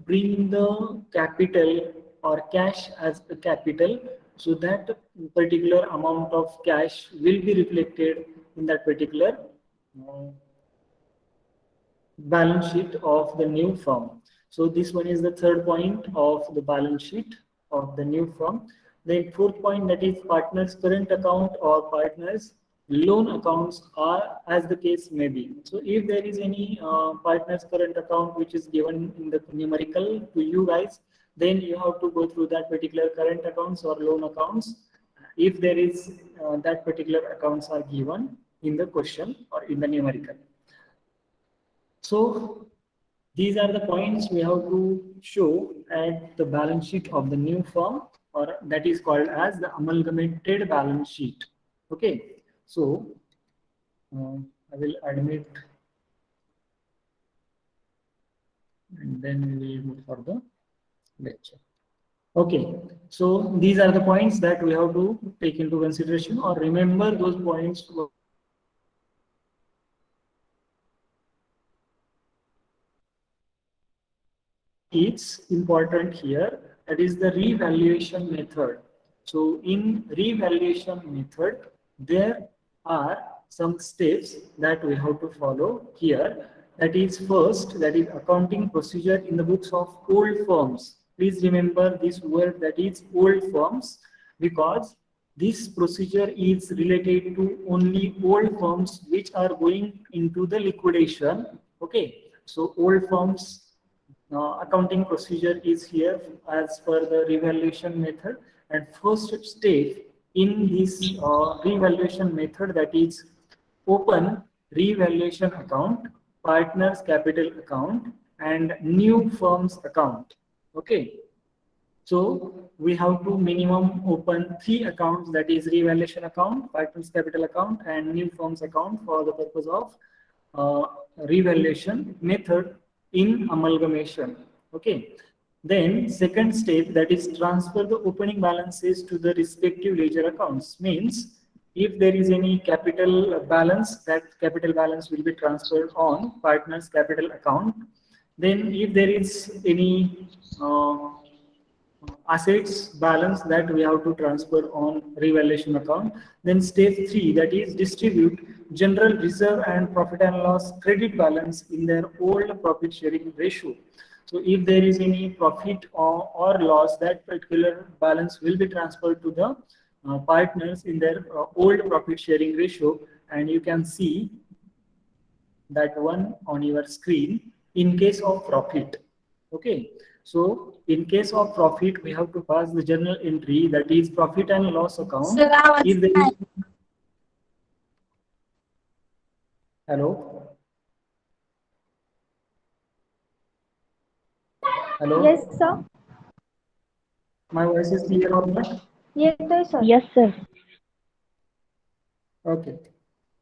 bring the capital or cash as a capital, so that particular amount of cash will be reflected in that particular uh, balance sheet of the new firm. So this one is the third point of the balance sheet of the new firm. The fourth point, that is partners current account or partners loan accounts, are as the case may be. So if there is any partners current account which is given in the numerical to you guys, then you have to go through that particular current accounts or loan accounts if there is that particular accounts are given in the question or in the numerical. So these are the points we have to show at the balance sheet of the new firm, or that is called as the amalgamated balance sheet. Okay, so I will admit and then we will move for the lecture. Okay, so these are the points that we have to take into consideration or remember those points. It's important here, that is the revaluation method. So in revaluation method, there are some steps that we have to follow here. That is first, that is accounting procedure in the books of old firms. Please remember this word, that is old firms, because this procedure is related to only old firms which are going into the liquidation. Okay, so old firms accounting procedure is here as per the revaluation method, and first step in this revaluation method, that is open revaluation account, partners capital account, and new firms account. Okay, so we have to minimum open 3 accounts, that is revaluation account, partners capital account, and new firms account for the purpose of uh, revaluation method in amalgamation. Okay. Then second step, that is transfer the opening balances to the respective ledger accounts. Means if there is any capital balance, that capital balance will be transferred on partners capital account. Then if there is any assets balance, that we have to transfer on revaluation account. Then step 3, that is distribute general reserve and profit and loss credit balance in their old profit sharing ratio. So if there is any profit or loss, that particular balance will be transferred to the partners in their old profit sharing ratio, and you can see that one on your screen in case of profit. Okay, so in case of profit, we have to pass the journal entry, that is profit and loss account. If there is, hello, hello, Yes, sir. my voice is clear or not? Yes, sir. Yes, sir. Okay,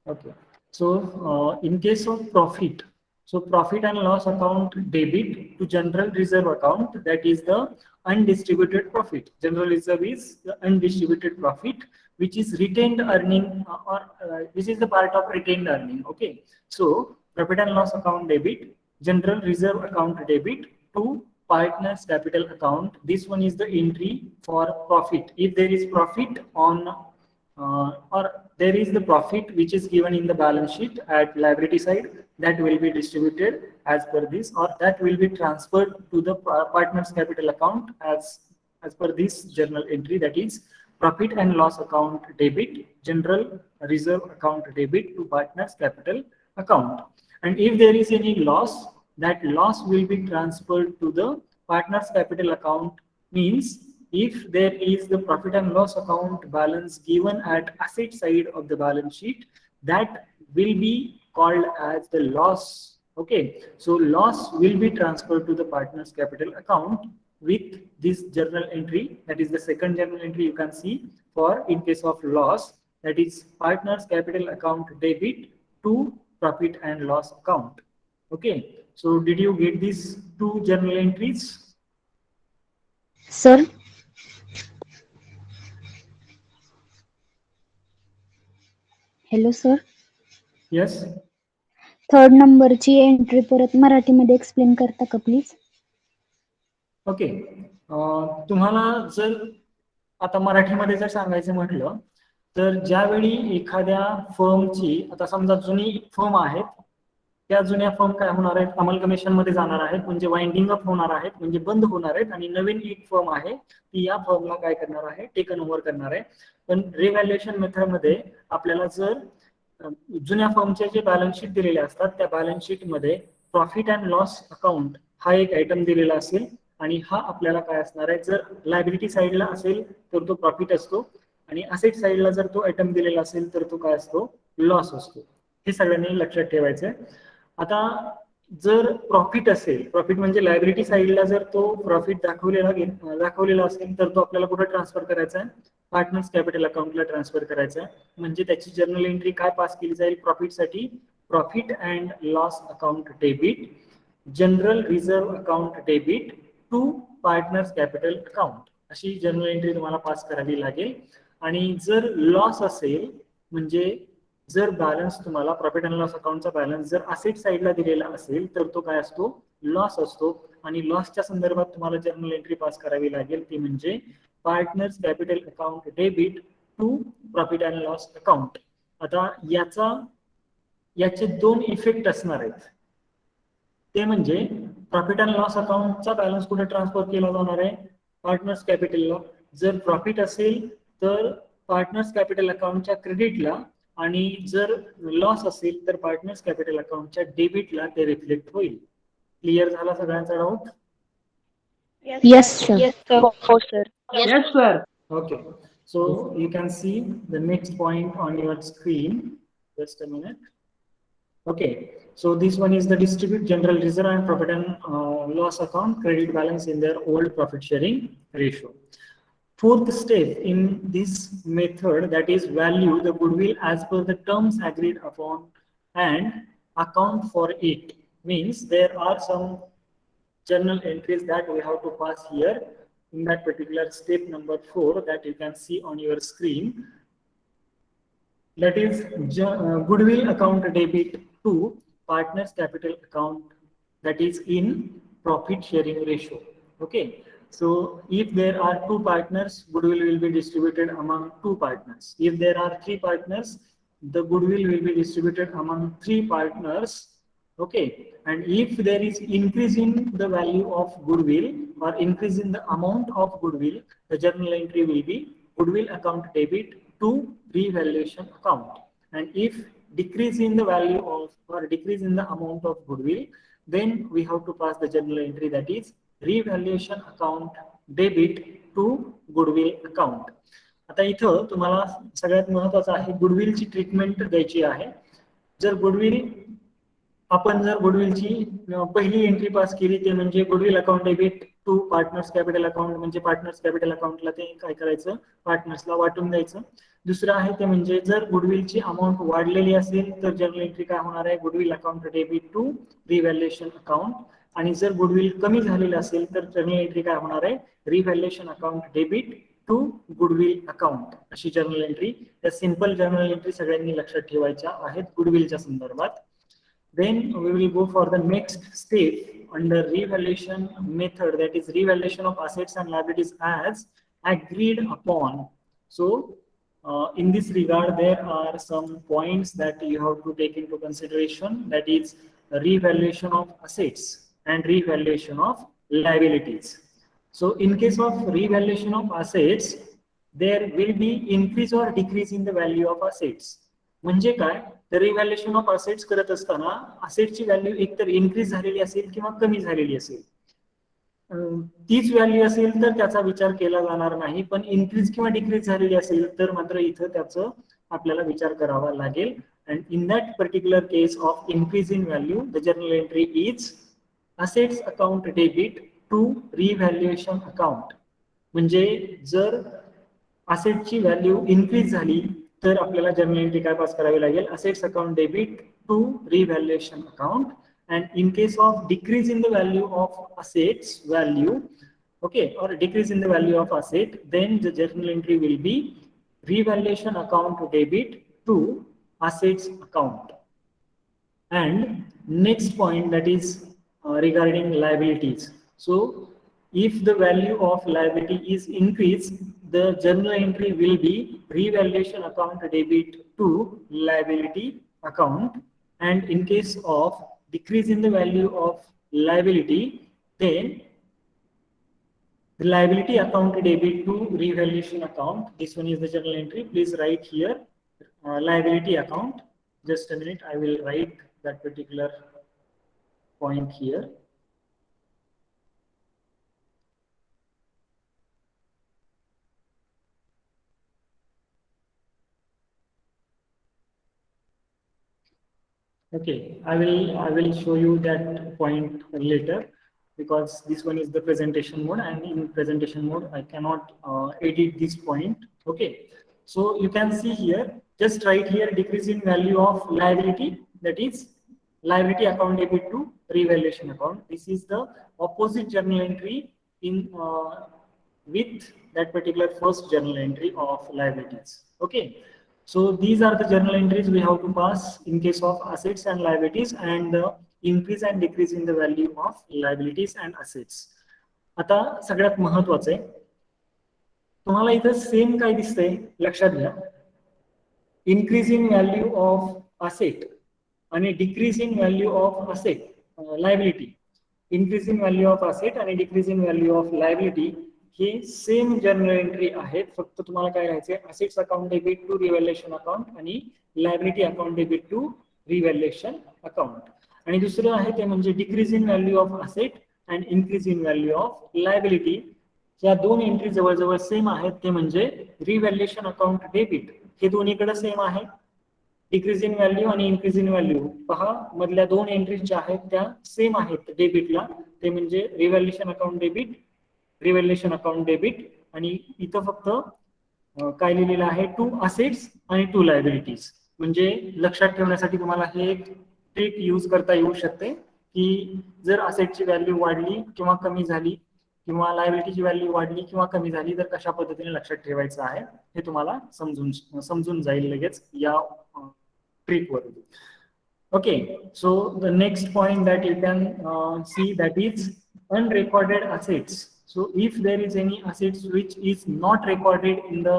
okay. So in case of profit, so profit and loss account debit to general reserve account, that is the undistributed profit. General reserve is the undistributed profit, which is retained earning or which is the part of retained earning. Okay, so profit and loss account debit, general reserve account debit to partners capital account. This one is the entry for profit. If there is profit on or there is the profit which is given in the balance sheet at liability side, that will be distributed as per this, or that will be transferred to the partners capital account as per this journal entry, that is profit and loss account debit, general reserve account debit to partners capital account. And if there is any loss, that loss will be transferred to the partners capital account. Means if there is the profit and loss account balance given at asset side of the balance sheet, that will be called as the loss. Okay, so loss will be transferred to the partners capital account with this journal entry, that is the second journal entry you can see for in case of loss, that is partners capital account debit to profit and loss account. Okay, so did you get these two journal entries? Sir, hello sir. Yes. Third नंबरची entry परत मराठीमध्ये explain करता का please? Okay. तुम्हाला जर आता मराठीमध्ये जर सांगायचं म्हटलं तर ज्यावेळी एखाद्या फर्मची, आता समजा जुनी फर्म आहेत, त्या जुन्या फर्म काय होणार आहेत, अमलकमिशन मध्ये जाणार आहेत, म्हणजे वाइंडिंग अप होणार आहेत, म्हणजे बंद होणार आहेत, आणि नवीन एक फर्म आहे ती या फर्मला काय करणार आहे, टेकन ओव्हर करणार आहे. पण रिव्हॅल्युएशन मेथड मध्ये आपल्याला जर जुन्या फर्मचे जे बॅलन्स शीट दिलेले असतात त्या बॅलन्स शीट मध्ये प्रॉफिट अँड लॉस अकाउंट हा एक आयटम दिलेला असेल, आणि हा आपल्याला काय असणार आहे, जर लायबिलिटी साईडला असेल तर तो प्रॉफिट असतो, आणि असेट साईडला जर तो आयटम दिलेला असेल तर तो काय असतो, लॉस असतो. हे सगळ्यांनी लक्षात ठेवायचं आहे. आता जर प्रॉफिट असेल, प्रॉफिट म्हणजे लायबिलिटी साईडला जर तो प्रॉफिट दाखवलेला असेल तर तो आपल्याला कुठे ट्रान्सफर करायचा आहे, पार्टनर्स कॅपिटल अकाउंटला ट्रान्सफर करायचा आहे. म्हणजे त्याची जर्नल एंट्री काय पास केली जाईल प्रॉफिटसाठी, profit and loss account debit, general reserve account debit to partners capital account, अशी जर्नल एंट्री तुम्हाला पास करावी लागेल. आणि जर लॉस असेल, म्हणजे जर बॅलन्स तुम्हाला प्रॉफिट अँड लॉस अकाउंटचा बॅलन्स जर असेट साईडला दिलेला असेल तर तो काय असतो, लॉस असतो. आणि लॉसच्या संदर्भात तुम्हाला जर्नल एंट्री पास करावी लागेल, ती म्हणजे partners capital account debit to profit and loss account. आता याचे दोन इफेक्ट असणार आहेत, ते म्हणजे प्रॉफिट अँड लॉस अकाउंटचा बॅलन्स कुठे ट्रान्सफर केला जाणार आहे, पार्टनर्स कॅपिटलला. जर प्रॉफिट असेल तर पार्टनर्स कॅपिटल अकाउंटच्या क्रेडिटला, आणि जर लॉस असेल तर पार्टनर्स कॅपिटल अकाउंटच्या डेबिटला ते रिफ्लेक्ट होईल. क्लिअर झाला सगळ्यांचा doubt? Yes, sir. Yes, sir. Oh, sir. Yes, sir. Okay, so you can see the next point on your screen. Just a minute. Okay, so this one is the distribute general reserve and profit and loss account credit balance in their old profit sharing ratio. Fourth step in this method, that is value the goodwill as per the terms agreed upon and account for it. Means there are some journal entries that we have to pass here in that particular step number 4 that you can see on your screen. That is goodwill account debit to partners capital account, that is in profit sharing ratio. Okay, so if there are two partners, goodwill will be distributed among two partners. If there are three partners, the goodwill will be distributed among three partners. Okay, and if there is increase in the value of goodwill or increase in the amount of goodwill, the journal entry will be goodwill account debit to revaluation account. And if decrease in the value of or decrease in the amount of goodwill, then we have to pass the journal entry, that is revaluation account debit to goodwill account. आता इथं तुम्हाला सगळ्यात महत्त्वाचं आहे गुडविलची treatment द्यायची आहे. जर आपण जर गुडविलची पहिली एंट्री पास केली ते म्हणजे goodwill account debit to partners capital account, म्हणजे पार्टनर्स कॅपिटल अकाउंटला ते काय करायचं, पार्टनर्सला वाटून द्यायचं. दुसरं आहे ते म्हणजे जर गुडविलची अमाऊंट वाढलेली असेल तर जर्नल एंट्री काय होणार आहे, goodwill account debit to revaluation account. आणि जर गुडविल कमी झालेलं असेल तर जर्नल एंट्री काय होणार आहे, revaluation account debit to goodwill account, अशी जर्नल एंट्री. त्या सिंपल जर्नल एंट्री सगळ्यांनी लक्षात ठेवायच्या आहेत गुडविलच्या संदर्भात. Then we will go for the next step under revaluation method, that is revaluation of assets and liabilities as agreed upon. So in this regard there are some points that you have to take into consideration, that is revaluation of assets and revaluation of liabilities. So in case of revaluation of assets, there will be increase or decrease in the value of assets. म्हणजे काय, तर revaluation of assets करत असताना असेटची value एकतर increase झालेली असेल किंवा कमी झालेली असेल. तीच व्हॅल्यू असेल तर त्याचा विचार केला जाणार नाही, पण इन्क्रीज किंवा डिक्रीज झालेली असेल तर मात्र इथं त्याचं आपल्याला विचार करावा लागेल. And in that particular case of increase in value the journal entry is assets account debit to revaluation account. म्हणजे जर असेटची व्हॅल्यू इन्क्रीज झाली तर आपल्याला जर्नल एंट्री काय पास करावी लागेल, assets account debit to revaluation account. And in case of decrease in the value of assets value, okay, or decrease in the value of asset, then the journal entry will be revaluation account debit to assets account. And next point, that is regarding liabilities. So if the value of liability is increased, the journal entry will be revaluation account debit to liability account. And in case of decrease in the value of liability, then the liability account debit to revaluation account. This one is the journal entry. Please write here liability account. Just a minute, I will write that particular point here. Okay, I will show you that point later, because this one is the presentation mode, and in presentation mode I cannot edit this point. Okay, so you can see here, just right here, decrease in value of liability, that is liability account debit to revaluation account. This is the opposite journal entry in with that particular first journal entry of liabilities. Okay, so these are the journal entries we have to pass in case of assets and liabilities, and the increase and decrease in the value of liabilities and assets. आता सगळ्यात महत्त्वाचं आहे, तुम्हाला इथं same काय दिसतंय लक्षात घ्या. Increase in value of asset आणि decrease in value of asset liability. Increase in value of asset आणि decrease in value of liability हे सेम जर्नल एंट्री आहेत. फक्त तुम्हाला काय करायचंय, assets account debit to revaluation account आणि liability account debit to revaluation account. आणि दुसरं आहे ते म्हणजे decrease in value of asset and increase in value of liability. या दोन एंट्री जवळजवळ सेम आहेत, ते म्हणजे रिव्हॅल्युएशन अकाउंट डेबिट हे दोन्हीकडे सेम आहे. डिक्रीज इन व्हॅल्यू आणि इन्क्रीज इन व्हॅल्यू पहा, मधल्या दोन एंट्रीज ज्या आहेत त्या सेम आहेत डेबिटला, ते म्हणजे revaluation account debit, revaluation account debit. आणि इथं फक्त काय लिहिलेलं आहे, टू असेट्स आणि टू लायबिलिटीज. म्हणजे लक्षात ठेवण्यासाठी तुम्हाला हे एक ट्रिक यूज करता येऊ शकते की जर असेटची व्हॅल्यू वाढली किंवा कमी झाली किंवा लायबिलिटीची व्हॅल्यू वाढली किंवा कमी झाली तर कशा पद्धतीने लक्षात ठेवायचं आहे हे तुम्हाला समजून जाईल लगेच या ट्रिक वरून. Okay, so the next point that you can see that is unrecorded assets. So if there is any assets which is not recorded in the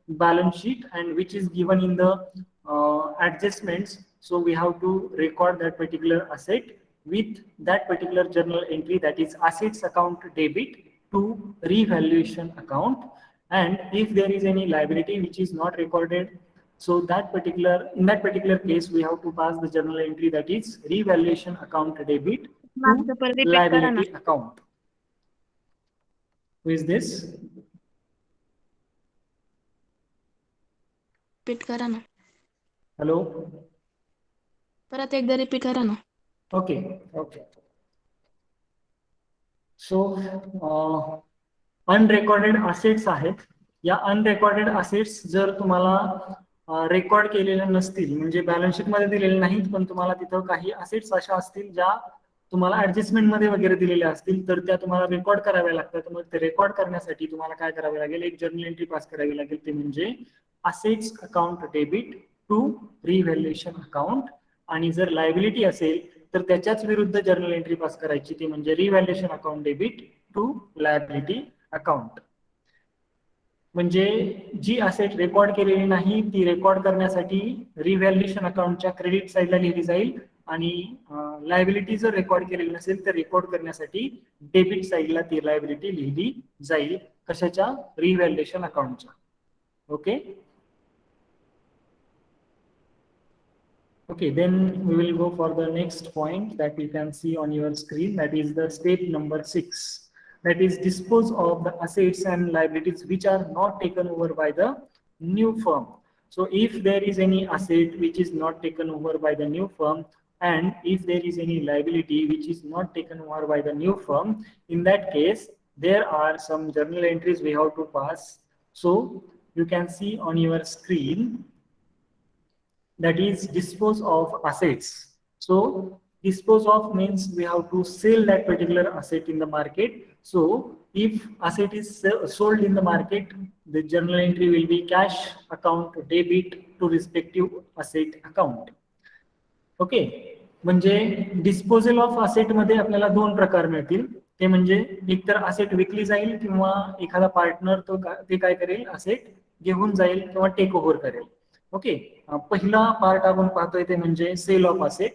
balance sheet and which is given in the adjustments, so we have to record that particular asset with that particular journal entry, that is assets account debit to revaluation account. And if there is any liability which is not recorded, so in that particular case we have to pass the journal entry, that is revaluation account debit to liability account. Who is this? Repeat करा ना. Hello. परत एकदा repeat करा ना. Okay. So unrecorded assets आहेत. या अनरेकॉर्डेड assets जर तुम्हाला रेकॉर्ड केलेले नसतील, म्हणजे बॅलन्स शीट मध्ये दिलेले नाहीत, पण तुम्हाला तिथं काही असेट्स अशा असतील ज्या तुम्हाला ऍडजस्टमेंट मध्ये वगैरे दिलेल्या असतील, तर त्या तुम्हाला रेकॉर्ड कराव्या लागतात. मग ते रेकॉर्ड करण्यासाठी तुम्हाला काय करावे लागेल, एक जर्नल एंट्री पास करावी लागेल, ते म्हणजे assets account debit to revaluation account. आणि जर लायबिलिटी असेल तर त्याच्याच विरुद्ध जर्नल एंट्री पास करायची, ती म्हणजे revaluation account debit to liability account. म्हणजे जी असेट रेकॉर्ड केलेली नाही ती रेकॉर्ड करण्यासाठी रिव्हॅल्युएशन अकाउंटच्या क्रेडिट साईडला लिहिली जाईल, आणि लायबिलिटी जर रेकॉर्ड केलेली नसेल तर रेकॉर्ड करण्यासाठी डेबिट साईडला ती लायबिलिटी लिहिली जाईल. कशाच्या? रिव्हॅल्युएशन अकाउंटच्या. Okay. Okay, then we will go for the next point that you can see on your screen, that is the step number 6, that is dispose of the assets and liabilities which are not taken over by the new firm. So if there is any asset which is not taken over by the new firm, and if there is any liability which is not taken over by the new firm, in that case there are some journal entries we have to pass. So you can see on your screen, that is dispose of assets. So dispose of means we have to sell that particular asset in the market. So if asset is sold in the market, the journal entry will be cash account debit to respective asset account. Okay, म्हणजे disposal of asset मध्ये आपल्याला दोन प्रकार मिळतील. ते म्हणजे एकतर asset विकली जाईल किंवा एखादा पार्टनर ते काय करेल, असेट घेऊन जाईल किंवा टेक ओव्हर करेल. ओके, पहिला पार्ट आपण पाहतोय ते म्हणजे सेल ऑफ असेट.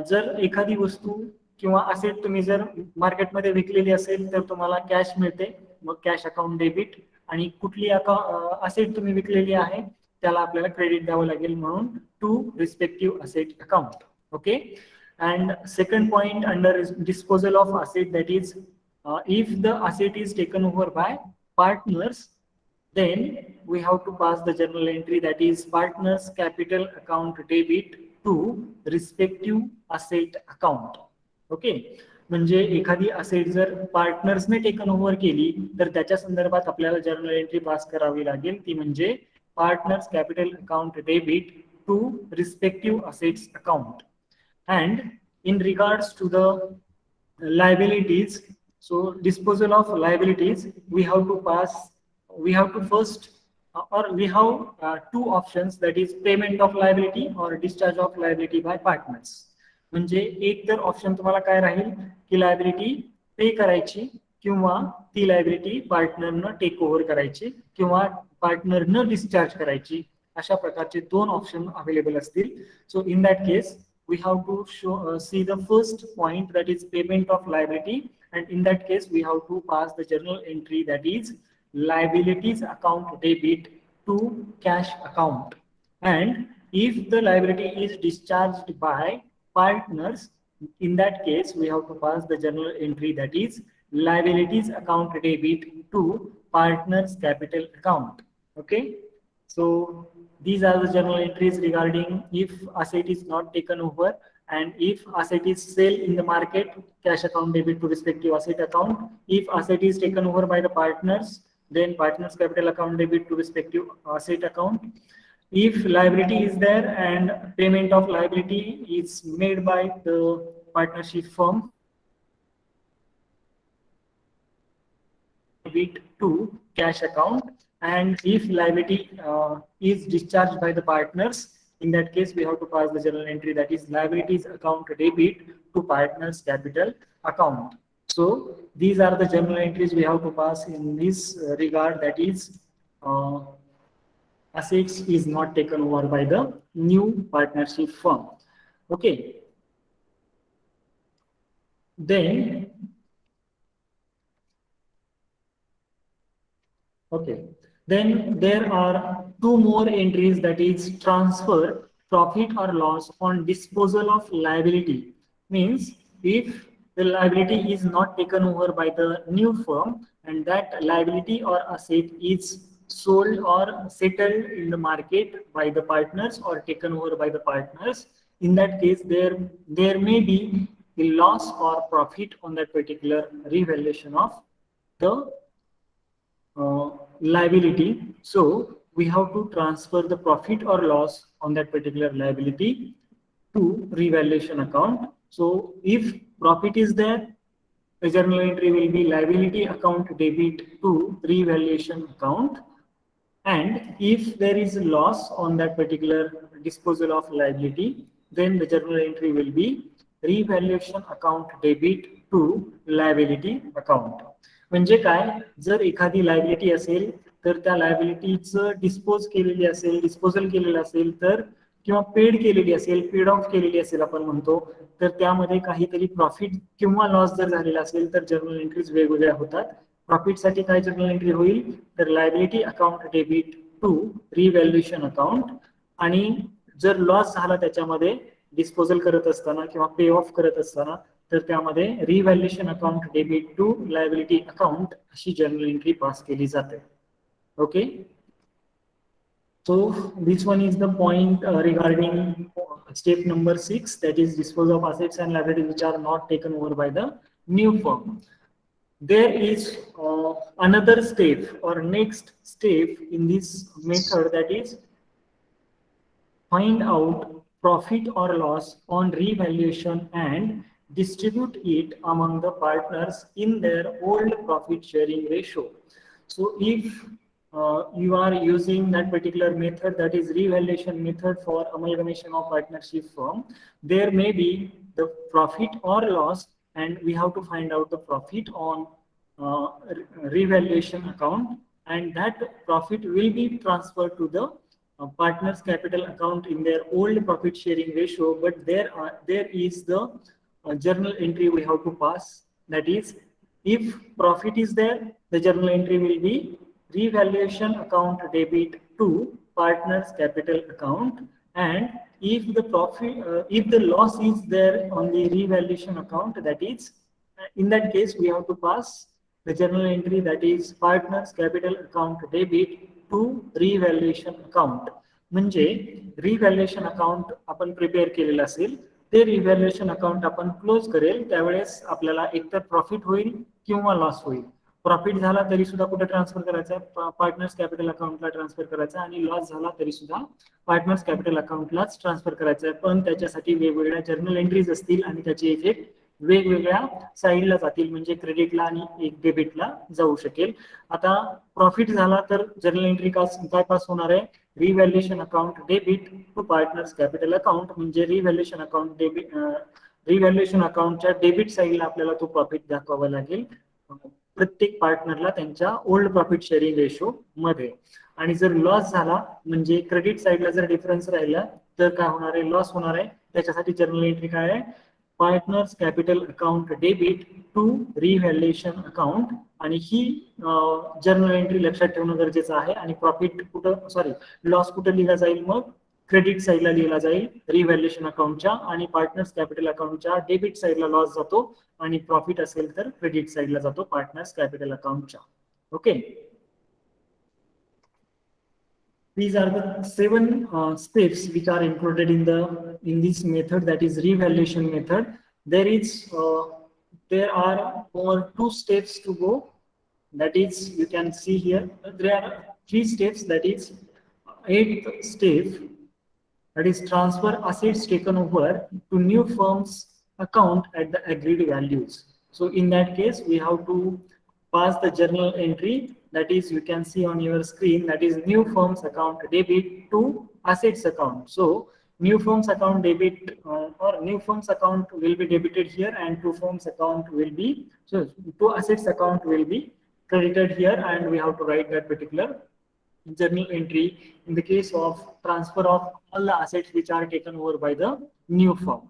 जर एखादी वस्तू किंवा असेट तुम्ही जर मार्केटमध्ये विकलेली असेल तर तुम्हाला कॅश मिळते, मग कॅश अकाउंट डेबिट. आणि कुठली असेट तुम्ही विकलेली आहे त्याला आपल्याला क्रेडिट द्यावं लागेल, म्हणून to respective asset account. Okay, and second point under disposal of asset, that is if the asset is taken over by partners, then we have to pass the journal entry, that is partners capital account debit to respective asset account. Okay, म्हणजे एखादी asset जर पार्टनर्सने taken over केली तर त्याच्या संदर्भात आपल्याला journal entry पास करावी लागेल, ती म्हणजे partners capital account debit to respective assets account. And in regards to the liabilities, so disposal of liabilities, we have to first or we have two options, that is payment of liability or discharge of liability by partners. म्हणजे एक तर option तुम्हाला काय राहील की liability पे करायची किंवा ती लायबिलिटी पार्टनरनं टेक ओव्हर करायची किंवा पार्टनरनं डिस्चार्ज करायची, अशा प्रकारचे दोन ऑप्शन अवेलेबल असतील. So in that case we have to see the first point, that is payment of liability, and in that case we have to pass the journal entry, that is liabilities account debit to cash account. And if the liability is discharged by partners, in that case we have to pass the journal entry, that is liabilities account debit to partners capital account. Okay, so these are the journal entries regarding if asset is not taken over, and if asset is sold in the market, cash account debit to respective asset account. If asset is taken over by the partners, then partners capital account debit to respective asset account. If liability is there and payment of liability is made by the partnership firm, debit to cash account. And if liability is discharged by the partners, in that case we have to pass the journal entry, that is liabilities account debit to partners capital account. So these are the journal entries we have to pass in this regard, that is assets is not taken over by the new partnership firm. Okay, then then there are two more entries, that is transfer profit or loss on disposal of liability. Means if the liability is not taken over by the new firm and that liability or asset is sold or settled in the market by the partners or taken over by the partners, in that case there may be a loss or profit on that particular revaluation of the liability. So we have to transfer the profit or loss on that particular liability to revaluation account. So if profit is there, the journal entry will be liability account debit to revaluation account. And if there is a loss on that particular disposal of liability, then the journal entry will be revaluation account debit to liability account. म्हणजे काय, जर एखादी liability असेल तर त्या लायबिलिटीचं disposal केलेलं असेल तर किंवा पेड केलेली असेल, पेड ऑफ केलेली असेल आपण म्हणतो, तर त्यामध्ये काहीतरी प्रॉफिट किंवा लॉस जर झालेला असेल तर जर्नल एंट्रीज वेगवेगळ्या होतात. प्रॉफिटसाठी काय जर्नल एंट्री होईल, तर liability account debit to revaluation account. आणि जर लॉस झाला त्याच्यामध्ये डिस्पोजल करत असताना किंवा पे ऑफ करत असताना, तर त्यामध्ये revaluation account debit to liability account अशी जर्नल एंट्री पास केली जाते. Okay, so this one is the point regarding step number 6, that is dispose of assets and liabilities which are not taken over by the new firm. There is another step or next step in this method, that is find out profit or loss on revaluation and distribute it among the partners in their old profit sharing ratio. So if you are using that particular method, that is revaluation method for amalgamation of partnership firm, there may be the profit or loss and we have to find out the profit on revaluation account, and that profit will be transferred to the partners capital account in their old profit sharing ratio. But there is the journal entry we have to pass, that is, if profit is there, the journal entry will be revaluation account debit to partners capital account, and if the profit if the loss is there on the revaluation account, that is, in that case we have to pass the journal entry, that is partners capital account debit to revaluation account. म्हणजे revaluation account आपण prepare केलेलं असेल, ते revaluation account आपण close करेल त्यावेळेस आपल्याला एकतर प्रॉफिट होईल किंवा लॉस होईल. प्रॉफिट झाला तरी सुद्धा कुठे ट्रान्सफर करायचा, पार्टनर्स कॅपिटल अकाउंटला ट्रान्सफर करायचा, आणि लॉस झाला तरी सुद्धा पार्टनर्स कॅपिटल अकाउंटलाच ट्रान्सफर करायचा आहे. पण त्याच्यासाठी वेगवेगळ्या जर्नल एंट्रीज असतील आणि त्याचे इफेक्ट वेगवेगळ्या साईडला जातील, म्हणजे क्रेडिटला आणि एक डेबिटला जाऊ शकेल. आता प्रॉफिट झाला तर जर्नल एंट्री काय पास होणार आहे, revaluation account debit to partners capital account. म्हणजे रिव्हॅल्युएशन अकाउंट डेबिट, रिव्हॅल्युएशन अकाउंटच्या डेबिट साईडला आपल्याला तो प्रॉफिट दाखवावा लागेल प्रत्येक पार्टनरला त्यांच्या ओल्ड प्रॉफिट शेअरिंग रेशो मध्ये. आणि जर लॉस झाला म्हणजे क्रेडिट साईडला जर डिफरन्स राहिला तर काय होणार आहे, लॉस होणार आहे. त्याच्यासाठी जर्नल एंट्री काय आहे, partners capital account debit to revaluation account. आणि ही जर्नल एंट्री लक्षात ठेवणं गरजेचं आहे. आणि प्रॉफिट कुठं, सॉरी, लॉस कुठं लिहिला जाईल, मग क्रेडिट साईडला लिहिला जाईल रिव्हॅल्युएशन अकाउंटच्या, आणि पार्टनर्स कॅपिटल अकाउंटच्या डेबिट साईडला लॉस जातो, आणि प्रॉफिट असेल तर क्रेडिट साईडला जातो पार्टनर्स कॅपिटल अकाउंटच्या. Okay, these are the 7 steps which are included in this method, that is revaluation method. There are over 2 steps to go, that is, you can see here there are 3 steps, that is 8th step, that is transfer assets taken over to new firm's account at the agreed values. So in that case we have to pass the journal entry, that is, you can see on your screen, that is new firm's account debit to assets account. So new firm's account debit or new firm's account will be debited here, and to firm's account will be, so to assets account will be credited here, and we have to write that particular journal entry in the case of transfer of all the assets which are taken over by the new firm.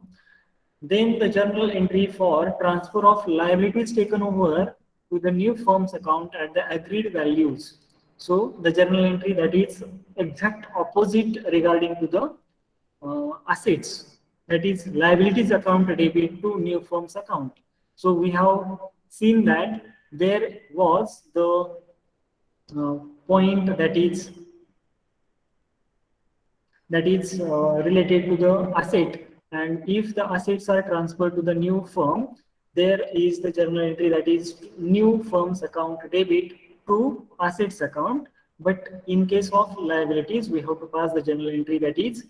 Then the journal entry for transfer of liabilities taken over to the new firm's account at the agreed values. So the journal entry that is exact opposite regarding to the assets, that is liabilities account debit to new firm's account. So we have seen that there was the point that is related to the asset, and if the assets are transferred to the new firm, there is the journal entry that is new firm's account debit to assets account. But in case of liabilities we have to pass the journal entry that is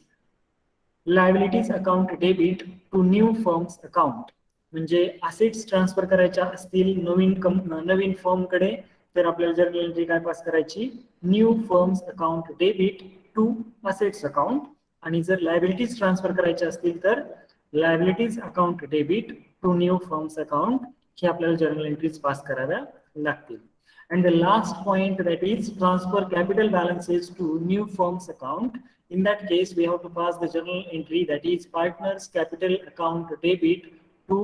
liabilities account debit to new firm's account. म्हणजे assets transfer करायच्या असतील नवीन firm कडे, तर आपल्याला journal entry काय pass करायची, new firms account debit to assets account. आणि जर लायबिलिटीज ट्रान्सफर करायच्या असतील तर liabilities account debit to new firms account, हे आपल्याला जर्नल एंट्रीज पास कराव्या लागतील. And the last point, that is transfer capital balances to new firm's account. In that case we have to pass the journal entry that is partners capital account debit to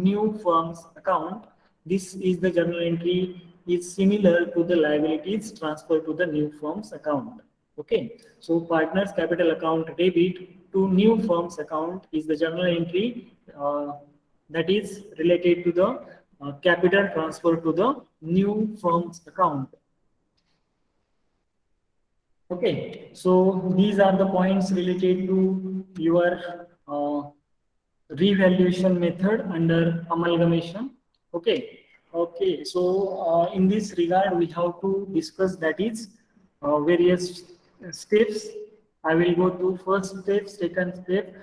new firm's account. This is the journal entry is similar to the liabilities transfer to the new firm's account. Okay, so partners capital account debit to new firm's account is the journal entry that is related to the capital transfer to the new firm's account. Okay, so these are the points related to your revaluation method under amalgamation. Okay, so in this regard we have to discuss, that is various steps. I will go to first step, second step.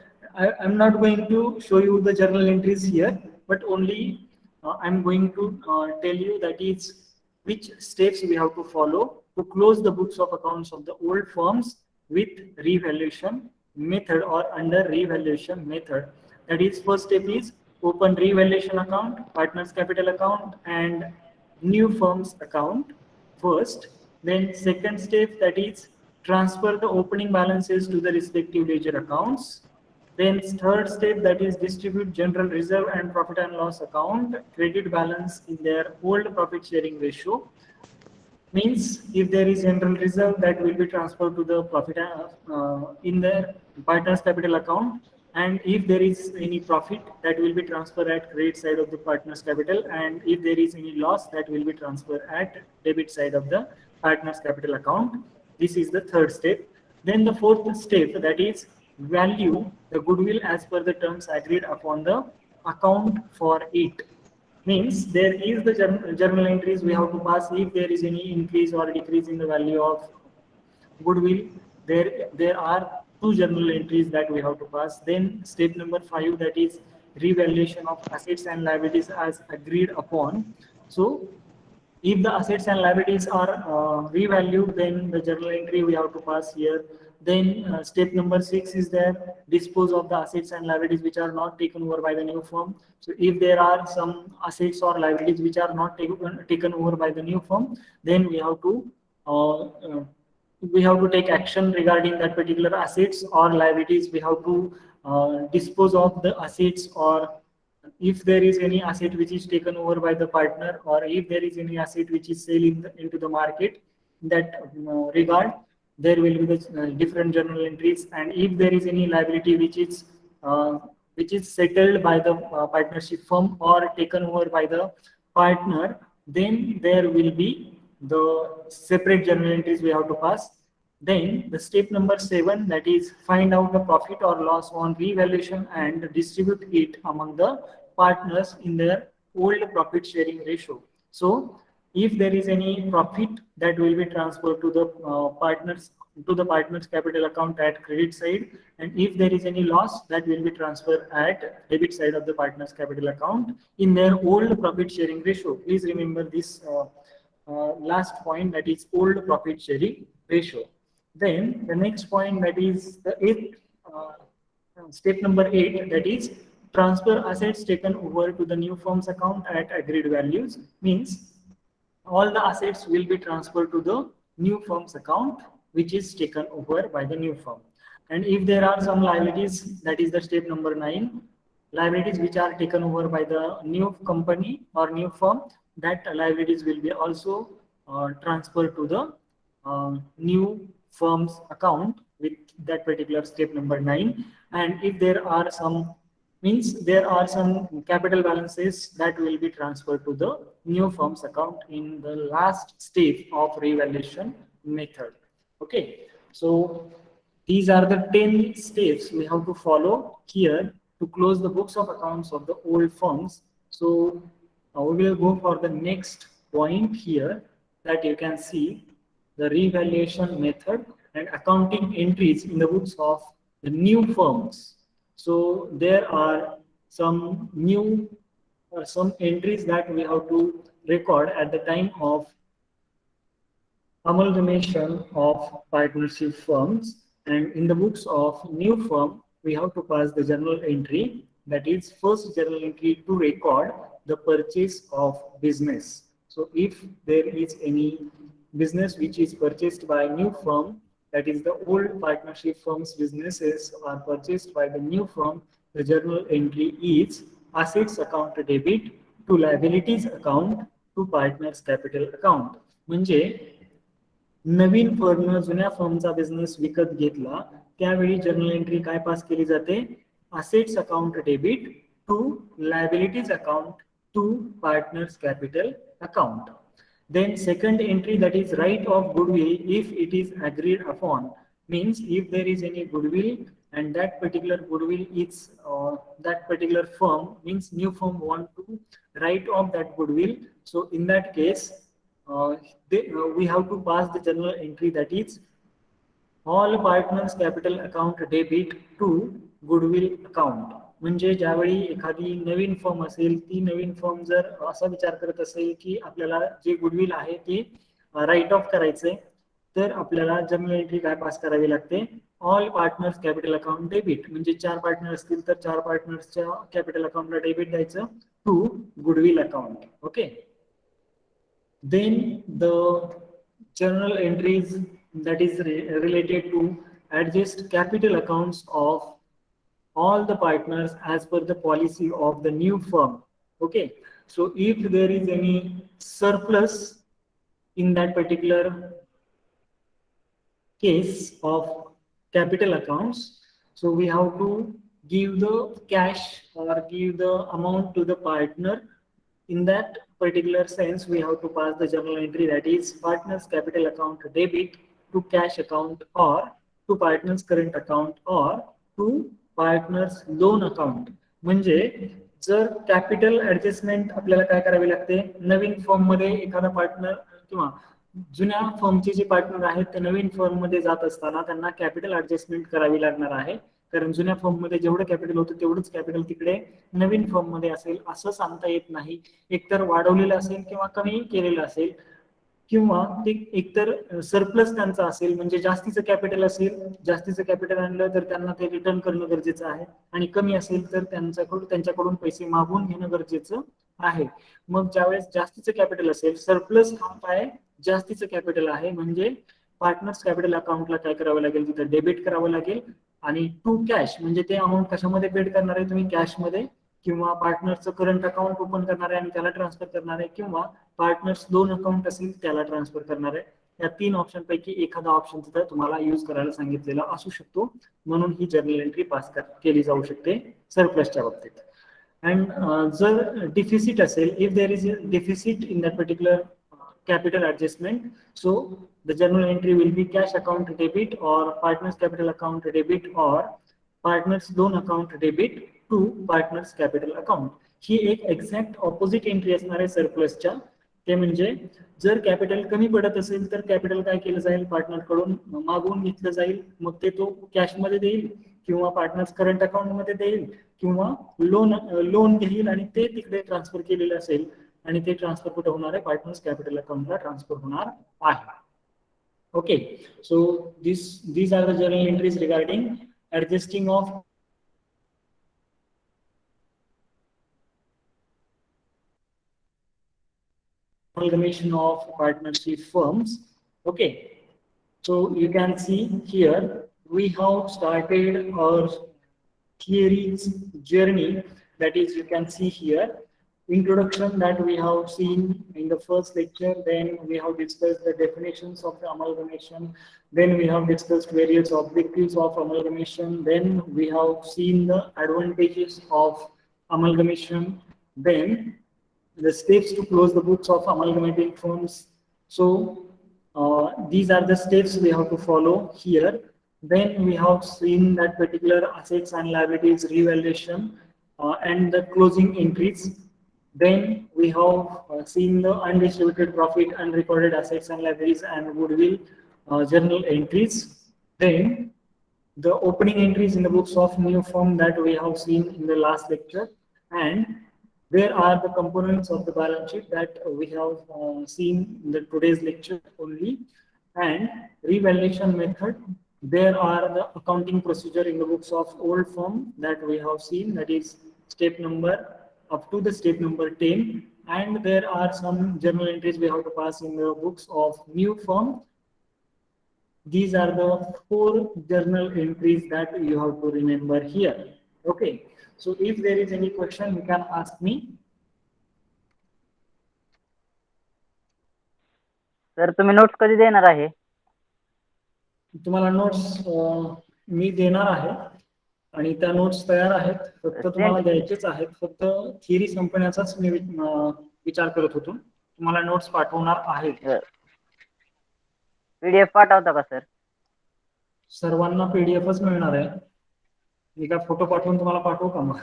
I'm not going to show you the journal entries here, but only I'm going to tell you that is which steps we have to follow to close the books of accounts of the old firms with revaluation method or under revaluation method. That is, first step is open revaluation account, partners capital account, and new firms account first. Then second step, that is transfer the opening balances to the respective ledger accounts. Then third step, that is distribute general reserve and profit and loss account credit balance in their old profit sharing ratio. Means if there is general reserve, that will be transferred to the profit in the partners capital account, and if there is any profit, that will be transferred at credit side of the partners capital, and if there is any loss, that will be transferred at debit side of the partners capital account. This is the third step. Then the fourth step, that is value the goodwill as per the terms agreed upon the account for it. Means there is the journal entries we have to pass if there is any increase or decrease in the value of goodwill. There are two journal entries that we have to pass. Then step number 5, that is revaluation of assets and liabilities as agreed upon. So if the assets and liabilities are revalued, then the journal entry we have to pass here. Then step number 6 is there, dispose of the assets and liabilities which are not taken over by the new firm. So if there are some assets or liabilities which are not taken over by the new firm, then we have to take action regarding that particular assets or liabilities. We have to dispose of the assets, or if there is any asset which is taken over by the partner, or if there is any asset which is selling into the market, in that regard there will be the different journal entries. And if there is any liability which is settled by the partnership firm or taken over by the partner, then there will be the separate journal entries we have to pass. Then the step number 7, that is find out the profit or loss on revaluation and distribute it among the partners in their old profit sharing ratio. So if there is any profit, that will be transferred to the partners capital account at credit side, and if there is any loss, that will be transferred at debit side of the partners capital account in their old profit sharing ratio. Please remember this last point, that is old profit sharing ratio. Then the next point, that is the step number 8, that is transfer assets taken over to the new firm's account at agreed values. Means all the assets will be transferred to the new firm's account which is taken over by the new firm. And if there are some liabilities, that is the step number 9, liabilities which are taken over by the new company or new firm, that liabilities will be also transferred to the new firm's account with that particular step number 9. And if there are some capital balances, that will be transferred to the new firm's account in the last step of revaluation method. Okay, so these are the 10 steps we have to follow here to close the books of accounts of the old firms. So we will go for the next point here, that you can see the revaluation method and accounting entries in the books of the new firms. So there are some entries that we have to record at the time of amalgamation of partnership firms, and in the books of new firm we have to pass the journal entry, that is first journal entry to record the purchase of business. So if there is any business which is purchased by a new firm, that is the old partnership firm's businesses are purchased by the new firm, the journal entry is assets account debit to liabilities account to partners capital account. म्हणजे नवीन firm जुन्या फर्मचा business विकत घेतला त्यावेळी journal entry काय pass केली जाते, assets account debit to liabilities account to partners capital account. Then second entry, that is right of goodwill if it is agreed upon. Means if there is any goodwill and that particular goodwill is that particular firm, means new firm want to write off that goodwill. So in that case we have to pass the journal entry, that is all partners capital account debit to goodwill account. म्हणजे ज्यावेळी एखादी नवीन firm असेल, ती नवीन firm जर असा विचार करत असेल की आपल्याला जे गुडविल आहे ते राईट ऑफ करायचंय, तर आपल्याला जर्नल एंट्री काय पास करावी लागते, all partners capital account debit, म्हणजे 4 पार्टनर असतील तर 4 पार्टनर्सच्या कॅपिटल अकाउंटला डेबिट द्यायचं to goodwill account. Okay. Then the journal entries that is related to adjust capital accounts of all the partners as per the policy of the new firm. Okay. So if there is any surplus in that particular case of capital accounts, so we have to give the cash or give the amount to the partner. In that particular sense, we have to pass the journal entry, that is partner's capital account debit to cash account or to partner's current account or to partner's loan account. म्हणजे जर capital adjustment आपल्याला काय करावी लागते, नवीन firm मध्ये एखादा partner किंवा जुन्या फर्मचे जे पार्टनर आहेत ते नवीन फर्म मध्ये जात असताना त्यांना कॅपिटल ऍडजस्टमेंट करावी लागणार आहे. कारण जुन्या फर्म मध्ये जेवढं कॅपिटल होतं तेवढंच कॅपिटल तिकडे नवीन फर्म मध्ये असेल असं सांगता येत नाही. एकतर वाढवलेलं असेल किंवा कमी केलेलं असेल किंवा ते एकतर सरप्लस त्यांचा असेल, म्हणजे जास्तीचं कॅपिटल असेल, जास्तीचं कॅपिटल आणलं तर त्यांना ते रिटर्न करणं गरजेचं आहे, आणि कमी असेल तर त्यांच्याकडून पैसे मागून घेणं गरजेचं आहे. मग ज्यावेळेस जास्तीचं कॅपिटल असेल, सरप्लस हा काय जास्तीचं कॅपिटल आहे, म्हणजे पार्टनर्स कॅपिटल अकाउंटला काय करावं लागेल, तिथं डेबिट करावं लागेल. आणि टू कॅश म्हणजे ते अमाऊंट कशामध्ये पेड करणार आहे तुम्ही, कॅशमध्ये, किंवा पार्टनरचं करंट अकाउंट ओपन करणार आहे आणि त्याला ट्रान्सफर करणार आहे, किंवा पार्टनर्स लोन अकाउंट असेल त्याला ट्रान्सफर करणार आहे. या 3 ऑप्शन पैकी एखादा ऑप्शन तिथं तुम्हाला यूज करायला सांगितलेला असू शकतो. म्हणून ही जर्नल एंट्री पास केली जाऊ शकते सरप्लसच्या बाबतीत. अँड जर डिफिसिट असेल, if there is a deficit in that particular capital adjustment, so the journal entry will be cash account debit or partners capital account debit or partners loan account debit to partners capital account. ही एक exact opposite entry असणार आहे सरप्लसच्या. ते म्हणजे जर capital कमी पडत असेल तर कॅपिटल काय केलं जाईल, पार्टनर कडून मागून घेतलं जाईल, मग ते तो कॅश मध्ये देईल किंवा पार्टनर्स करंट अकाउंट मध्ये देईल किंवा लोन घेईल आणि ते तिकडे ट्रान्सफर केलेलं असेल आणि ते ट्रान्सफर कुठे होणार आहे, पार्टनर्स कॅपिटल अकाउंटला ट्रान्सफर होणार आहे. Okay. So these are the journal entries regarding adjusting of amalgamation of partnership firms. Okay. So you can see here we have started our theories journey, that is you can see here introduction that we have seen in the first lecture, then we have discussed the definitions of the amalgamation, then we have discussed various objectives of amalgamation, then we have seen the advantages of amalgamation, then the steps to close the books of amalgamating firms. So these are the steps we have to follow here. Then we have seen that particular assets and liabilities revaluation and the closing entries. Then we have seen the undistributed profit, unrecorded assets and liabilities, and goodwill journal entries. Then the opening entries in the books of new firm that we have seen in the last lecture, and where are the components of the balance sheet that we have seen in the today's lecture only, and revaluation method. There are the accounting procedure in the books of old firm that we have seen, that is step number up to the step number 10, and there are some journal entries we have to pass in the books of new firm. These are the 4 journal entries that you have to remember here. Okay. So if there is any question, you can ask me. Sir तुम्ही notes कधी देणार आहे? तुम्हाला notes मी देणार आहे आणि त्या notes तयार आहेत, फक्त तुम्हाला द्यायचेच आहेत. फक्त थिअरी संपण्याचाच मी विचार करत होतो. तुम्हाला नोट्स पाठवणार आहेत. पीडीएफ पाठवता का सर? सर्वांना पीडीएफच मिळणार आहे. मी काय फोटो पाठवून तुम्हाला पाठवू का? मग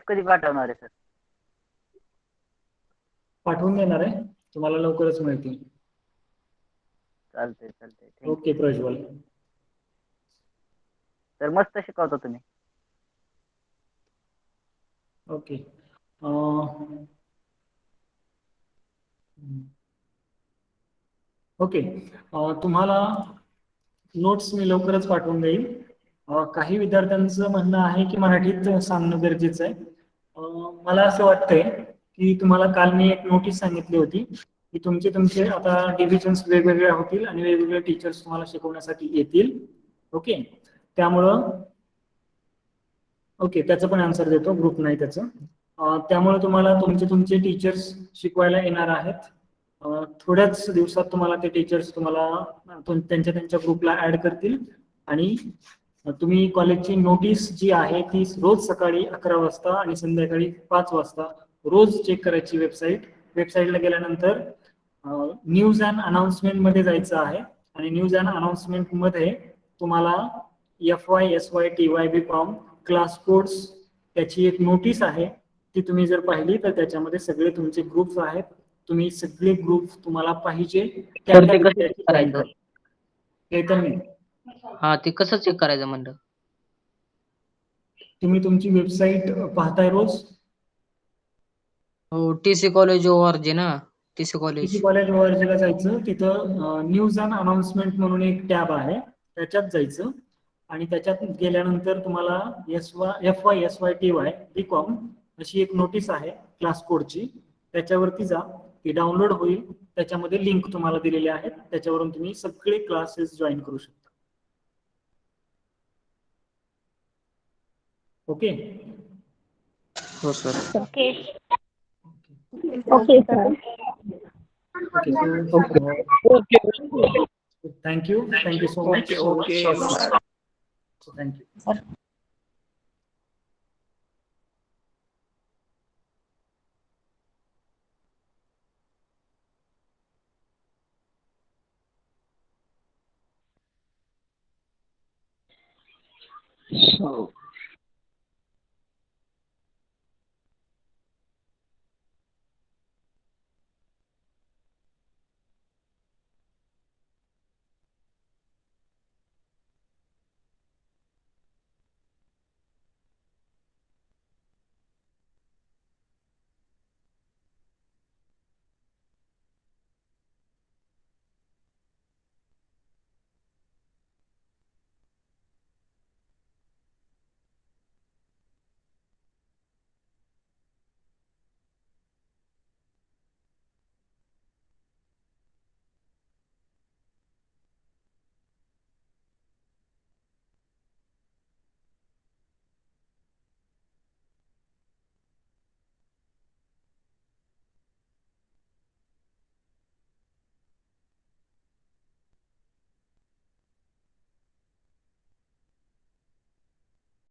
कधी पाठवणार आहे सर? पाठवून देणार आहे, तुम्हाला लवकरच मिळतील. चालतंय. ओके प्रज्वल. सर मस्त शिकवता तुम्ही. ओके. ओके. तुम्हाला नोट्स मी लवकरच पाठवून देईल. काही विद्यार्थ्यांचं म्हणणं आहे की मराठीत सांगणं गरजेचं आहे. मला असं वाटतंय की तुम्हाला काल मी एक नोटीस सांगितली होती की तुमचे आता डिव्हिजन्स वेगवेगळ्या होतील आणि वेगवेगळे टीचर्स तुम्हाला शिकवण्यासाठी येतील. ओके, त्यामुळं ओके त्याचं पण आन्सर देतो, ग्रुप नाही त्याचं. त्यामुळे तुम्हाला तुमचे टीचर्स शिकवायला येणार आहेत. थोड्याच दिवसात तुम्हाला ते टीचर्स तुम्हाला त्यांच्या ग्रुपला ऍड करतील आणि तुम्ही कॉलेजची नोटीस जी आहे ती रोज सकाळी 11 वाजता आणि संध्याकाळी 5 वाजता रोज चेक करायची. वेबसाईटला गेल्यानंतर न्यूज अँड अनाउन्समेंट मध्ये जायचं आहे आणि न्यूज अँड अनाउन्समेंट मध्ये तुम्हाला FY SY TY class course त्याची एक नोटीस आहे, ती तुम्ही जर पाहिली तर त्याच्यामध्ये सगळे तुमचे ग्रुप्स आहेत. तुम्ही सगळे ग्रुप तुम्हाला पाहिजे तर ते कसं check करायचं? ते तर नाही. हा ते कसं चेक करायचं म्हणलं? तुम्ही तुमची वेबसाईट पाहताय रोज? हो, TC कॉलेज ORG ना, TC कॉलेज. कॉलेज ला जायचं, तिथं न्यूज अँड अनाउन्समेंट म्हणून एक टॅब आहे, त्याच्यात जायचं आणि त्याच्यात गेल्यानंतर तुम्हाला FY SY TY अशी एक नोटीस आहे क्लास कोडची, त्याच्यावरती जा, ती डाउनलोड होईल. त्याच्यामध्ये लिंक तुम्हाला दिलेली आहेत, त्याच्यावरून तुम्ही सगळे क्लासेस जॉईन करू शकता. ओके हो sir. Okay. Okay Okay, sir. Thank you so much. Thank you. So